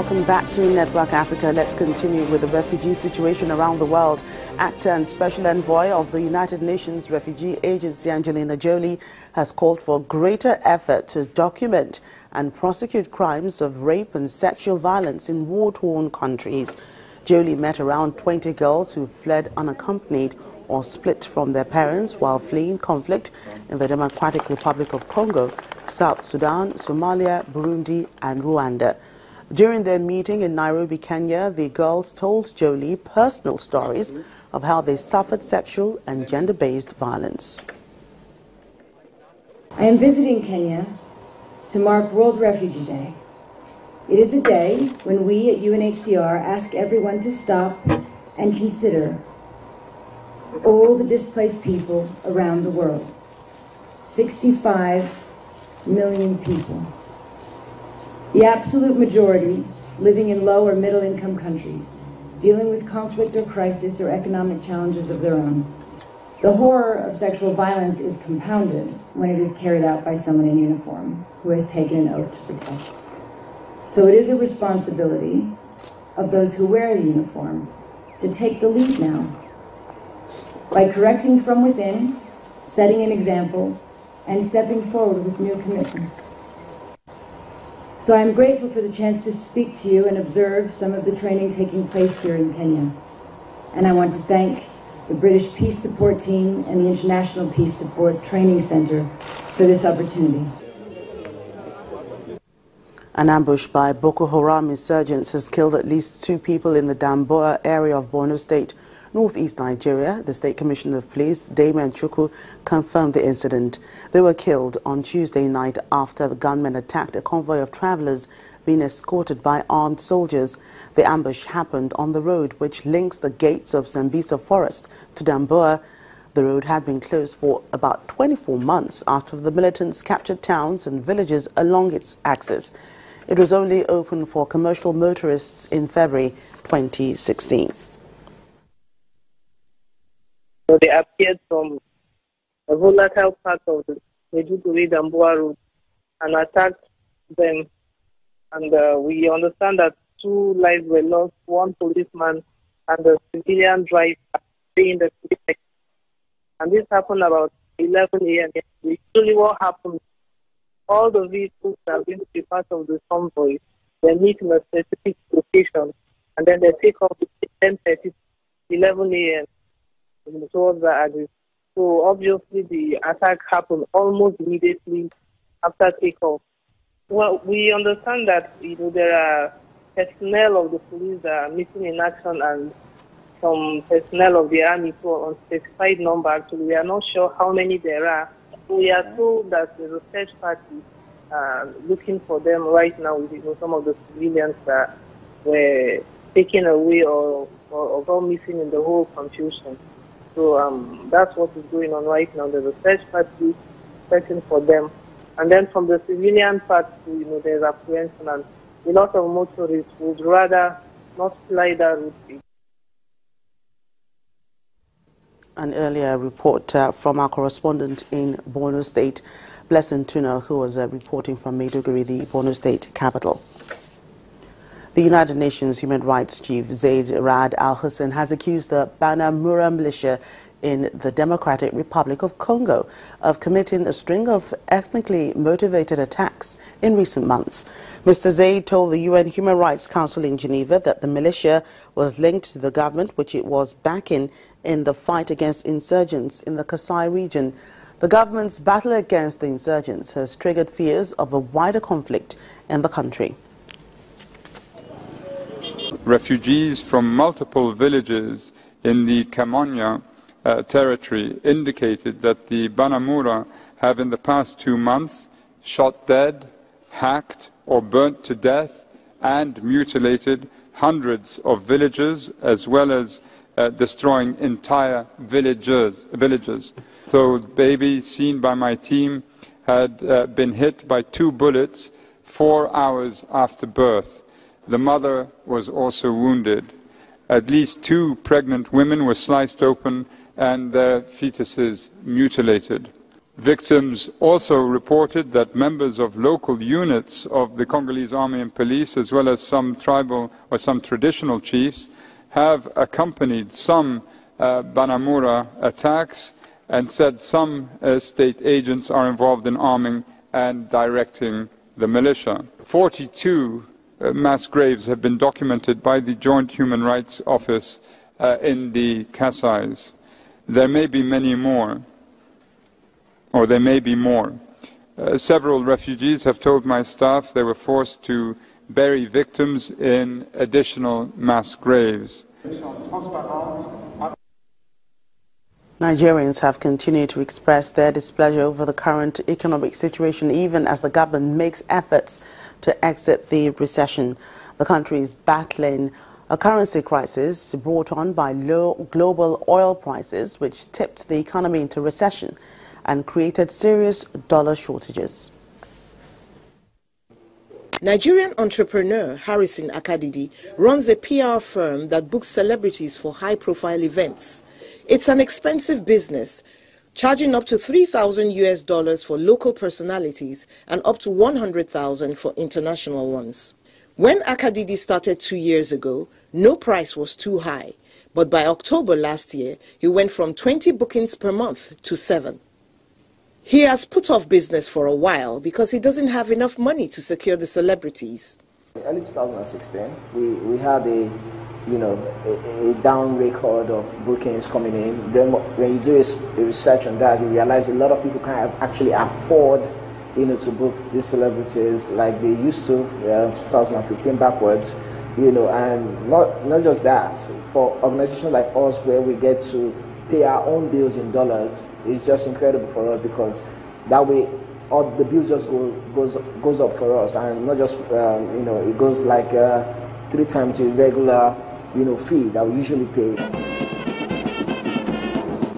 Welcome back to Network Africa. Let's continue with the refugee situation around the world. Actor and Special Envoy of the United Nations Refugee Agency, Angelina Jolie, has called for greater effort to document and prosecute crimes of rape and sexual violence in war-torn countries. Jolie met around 20 girls who fled unaccompanied or split from their parents while fleeing conflict in the Democratic Republic of Congo, South Sudan, Somalia, Burundi and Rwanda. During their meeting in Nairobi, Kenya, the girls told Jolie personal stories of how they suffered sexual and gender-based violence. I am visiting Kenya to mark World Refugee Day. It is a day when we at UNHCR ask everyone to stop and consider all the displaced people around the world. 65 million people. The absolute majority living in low or middle income countries, dealing with conflict or crisis or economic challenges of their own. The horror of sexual violence is compounded when it is carried out by someone in uniform who has taken an oath to protect. So it is a responsibility of those who wear a uniform to take the lead now by correcting from within, setting an example, and stepping forward with new commitments. So I am grateful for the chance to speak to you and observe some of the training taking place here in Kenya. And I want to thank the British Peace Support Team and the International Peace Support Training Center for this opportunity. An ambush by Boko Haram insurgents has killed at least 2 people in the Damboa area of Borno State, northeast Nigeria. The State Commissioner of Police, Damien Chukwu, confirmed the incident. They were killed on Tuesday night after the gunmen attacked a convoy of travelers being escorted by armed soldiers. The ambush happened on the road which links the gates of Zambisa Forest to Damboa. The road had been closed for about 24 months after the militants captured towns and villages along its axis. It was only open for commercial motorists in February 2016. So they appeared from a volatile part of the Maiduguri-Damboa road and attacked them. And we understand that 2 lives were lost, 1 policeman and a civilian driver in the city. And this happened about 11 a.m. Usually what happens, all the vehicles that are going to be part of the convoy, they meet in a specific location and then they take off at 10:30, 11 a.m. towards the axis. So obviously the attack happened almost immediately after takeoff. Well, we understand that there are personnel of the police that are missing in action and some personnel of the army to an unspecified number. Actually, we are not sure how many there are. So we are told that there's a search party looking for them right now with some of the civilians that were taken away or gone missing in the whole confusion. So that's what is going on right now. There's a search party searching for them. And then from the civilian part, there's apprehension, and a lot of motorists would rather not fly that route. An earlier report from our correspondent in Borno State, Blessing Tuna, who was reporting from Maiduguri, the Borno State capital. The United Nations Human Rights Chief Zaid Ra'ad Al-Hussein has accused the Banamura militia in the Democratic Republic of Congo of committing a string of ethnically motivated attacks in recent months. Mr. Zaid told the UN Human Rights Council in Geneva that the militia was linked to the government which it was backing in the fight against insurgents in the Kasai region. The government's battle against the insurgents has triggered fears of a wider conflict in the country. Refugees from multiple villages in the Kamonya territory indicated that the Banamura have in the past 2 months shot dead, hacked or burnt to death and mutilated hundreds of villages, as well as destroying entire villages. So the baby seen by my team had been hit by 2 bullets 4 hours after birth. The mother was also wounded. At least 2 pregnant women were sliced open and their fetuses mutilated. Victims also reported that members of local units of the Congolese army and police, as well as some tribal or some traditional chiefs, have accompanied some Banamura attacks and said some state agents are involved in arming and directing the militia. 42 mass graves have been documented by the Joint Human Rights Office in the Kasais. There may be many more, or there may be more. Several refugees have told my staff they were forced to bury victims in additional mass graves. Nigerians have continued to express their displeasure over the current economic situation, even as the government makes efforts to exit the recession. The country is battling a currency crisis brought on by low global oil prices, which tipped the economy into recession and created serious dollar shortages. Nigerian entrepreneur Harrison Akadidi runs a PR firm that books celebrities for high-profile events. It's an expensive business, charging up to $3,000 for local personalities and up to $100,000 for international ones. When Akadidi started 2 years ago, no price was too high, but by October last year, he went from 20 bookings per month to 7. He has put off business for a while because he doesn't have enough money to secure the celebrities. Early 2016, we had a down record of bookings coming in. Then when you do a research on that, you realize a lot of people can't actually afford, to book these celebrities like they used to 2015 backwards, and not just that. For organizations like us, where we get to pay our own bills in dollars, it's just incredible for us, because that way all the bills just goes up for us, and not just it goes like 3 times the regular fee that we usually pay.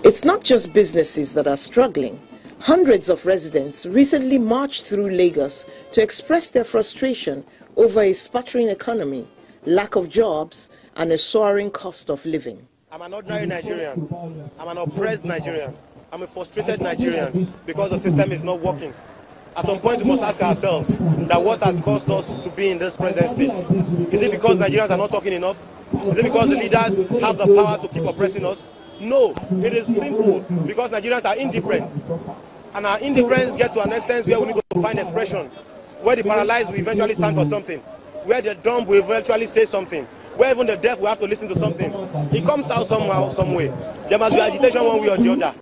It's not just businesses that are struggling. Hundreds of residents recently marched through Lagos to express their frustration over a sputtering economy, lack of jobs, and a soaring cost of living. I'm an ordinary Nigerian. I'm an oppressed Nigerian. I'm a frustrated Nigerian because the system is not working. At some point, we must ask ourselves that what has caused us to be in this present state. Is it because Nigerians are not talking enough? Is it because the leaders have the power to keep oppressing us? No, it is simple, because Nigerians are indifferent. And our indifference gets to an extent where we need to find expression. Where the paralyzed will eventually stand for something. Where the dumb will eventually say something. Where even the deaf will have to listen to something. It comes out somehow, some way. There must be agitation one way or the other.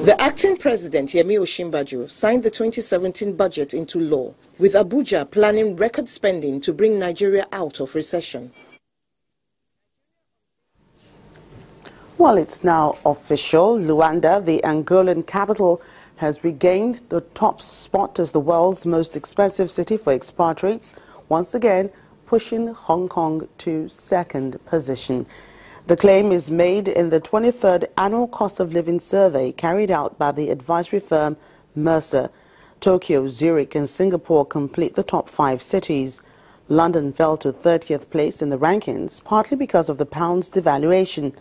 The acting president, Yemi Osinbajo, signed the 2017 budget into law, with Abuja planning record spending to bring Nigeria out of recession. Well, it's now official. Luanda, the Angolan capital, has regained the top spot as the world's most expensive city for expatriates, once again pushing Hong Kong to second position. The claim is made in the 23rd Annual Cost of Living Survey carried out by the advisory firm Mercer. Tokyo, Zurich and Singapore complete the top 5 cities. London fell to 30th place in the rankings, partly because of the pound's devaluation.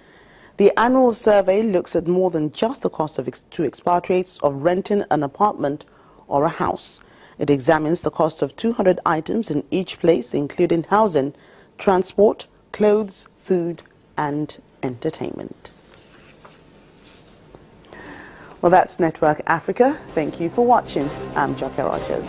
The annual survey looks at more than just the cost to expatriates of renting an apartment or a house. It examines the cost of 200 items in each place, including housing, transport, clothes, food, and entertainment. Well, that's Network Africa. Thank you for watching. I'm Joke Rogers.